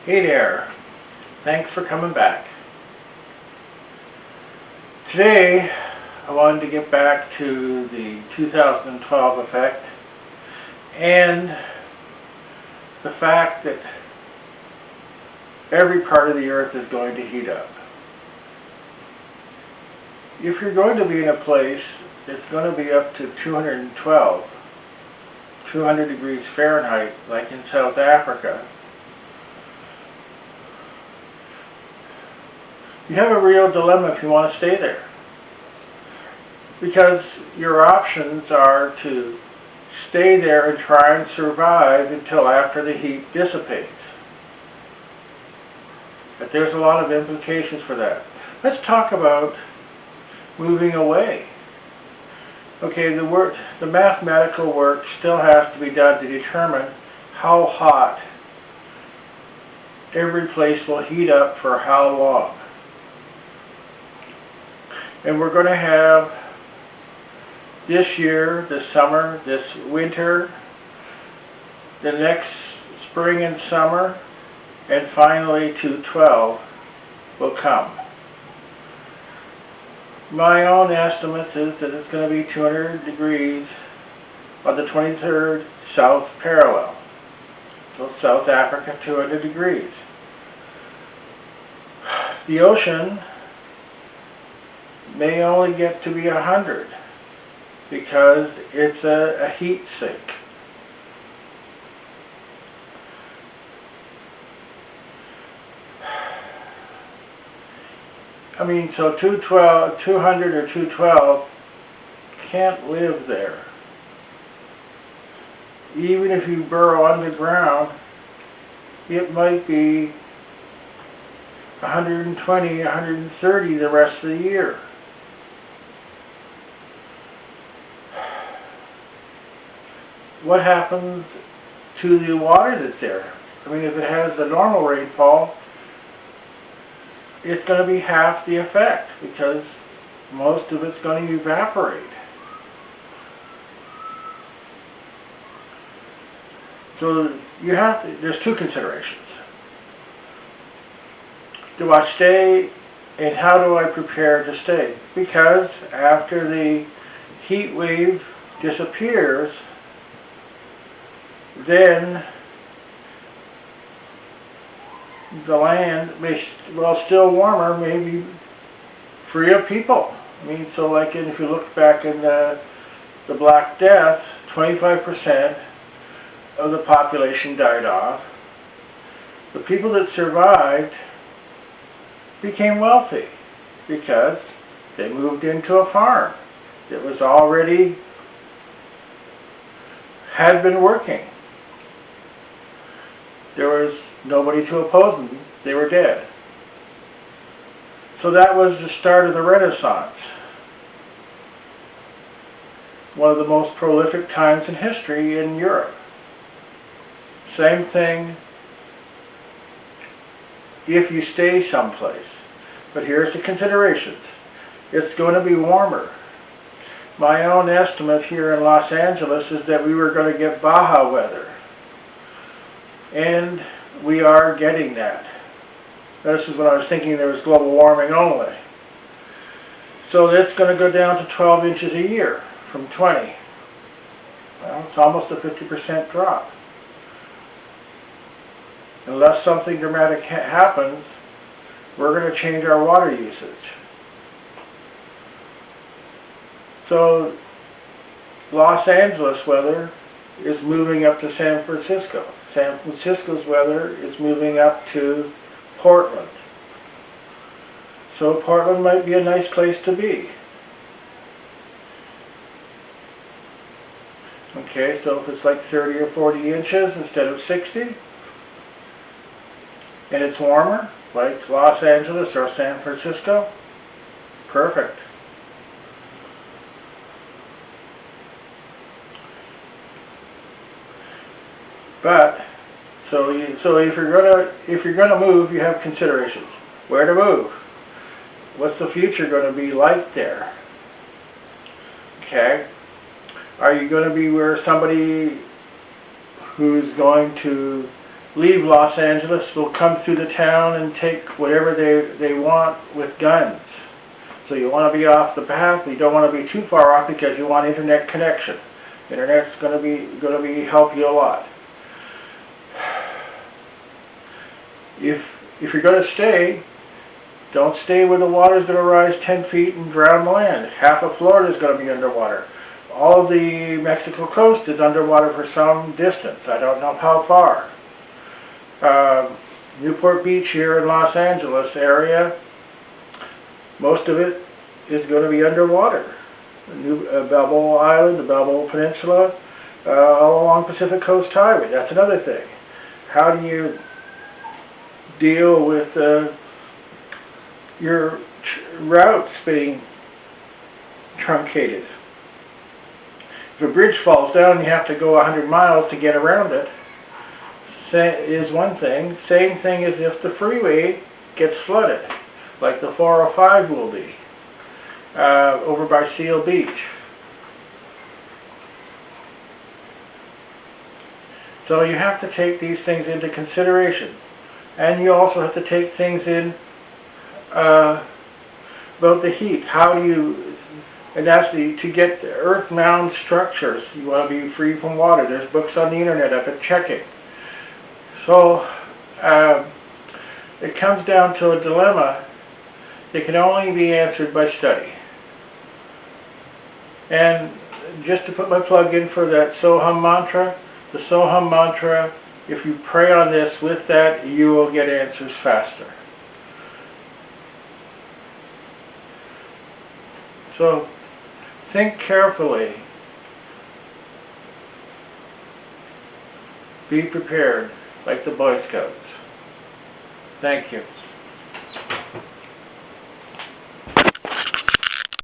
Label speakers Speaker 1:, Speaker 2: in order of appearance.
Speaker 1: Hey there, thanks for coming back. Today I wanted to get back to the 2012 effect and the fact that every part of the earth is going to heat up. If you're going to be in a place that's going to be up to 200 degrees Fahrenheit, like in South Africa, you have a real dilemma if you want to stay there. Because your options are to stay there and try and survive until after the heat dissipates. But there's a lot of implications for that. Let's talk about moving away. Okay, the mathematical work still has to be done to determine how hot every place will heat up for how long. And we're going to have this year, this summer, this winter, the next spring and summer, and finally 2012 will come. My own estimate is that it's going to be 200 degrees on the 23rd south parallel. So South Africa, 200 degrees. The ocean may only get to be 100 because it's a heat sink. I mean, so 200 or 212 can't live there. Even if you burrow underground, it might be 120, 130 the rest of the year. What happens to the water that's there? I mean, if it has the normal rainfall, it's going to be half the effect because most of it's going to evaporate. So there's two considerations. Do I stay, and how do I prepare to stay? Because after the heat wave disappears, then the land may, well, still warmer, maybe free of people. I mean, so like if you look back in the Black Death, 25% of the population died off. The people that survived became wealthy because they moved into a farm that was already had been working. There was nobody to oppose them. They were dead. So that was the start of the Renaissance. One of the most prolific times in history in Europe. Same thing if you stay someplace. But here's the considerations. It's going to be warmer. My own estimate here in Los Angeles is that we were going to get Baja weather. And we are getting that. This is when I was thinking there was global warming only. So that's going to go down to 12 inches a year from 20. Well, it's almost a 50% drop. Unless something dramatic happens, we're going to change our water usage. So Los Angeles weather is moving up to San Francisco. San Francisco's weather is moving up to Portland. So Portland might be a nice place to be. Okay, so if it's like 30 or 40 inches instead of 60, and it's warmer, like Los Angeles or San Francisco, perfect. But so if you're gonna move, you have considerations. Where to move? What's the future going to be like there? Okay. Are you going to be where somebody who's going to leave Los Angeles will come through the town and take whatever they want with guns. So you want to be off the path, but you don't want to be too far off because you want internet connection. Internet's going to be help you a lot. If you're going to stay, don't stay where the water's going to rise 10 feet and drown the land. Half of Florida is going to be underwater. All of the Mexico coast is underwater for some distance. I don't know how far. Newport Beach here in Los Angeles area, most of it is going to be underwater. Balboa Island, the Balboa Peninsula, all along Pacific Coast Highway. That's another thing. How do you deal with your routes being truncated? If a bridge falls down and you have to go 100 miles to get around it, is one thing. Same thing as if the freeway gets flooded, like the 405 will be, over by Seal Beach. So you have to take these things into consideration. And you also have to take things in about the heat. How do you, and that's to get the earth mound structures, you want to be free from water. There's books on the internet I've been checking. So it comes down to a dilemma that can only be answered by study. And just to put my plug in for that Soham mantra, the Soham mantra, if you pray on this with that, you will get answers faster. So think carefully. Be prepared, like the Boy Scouts. Thank you.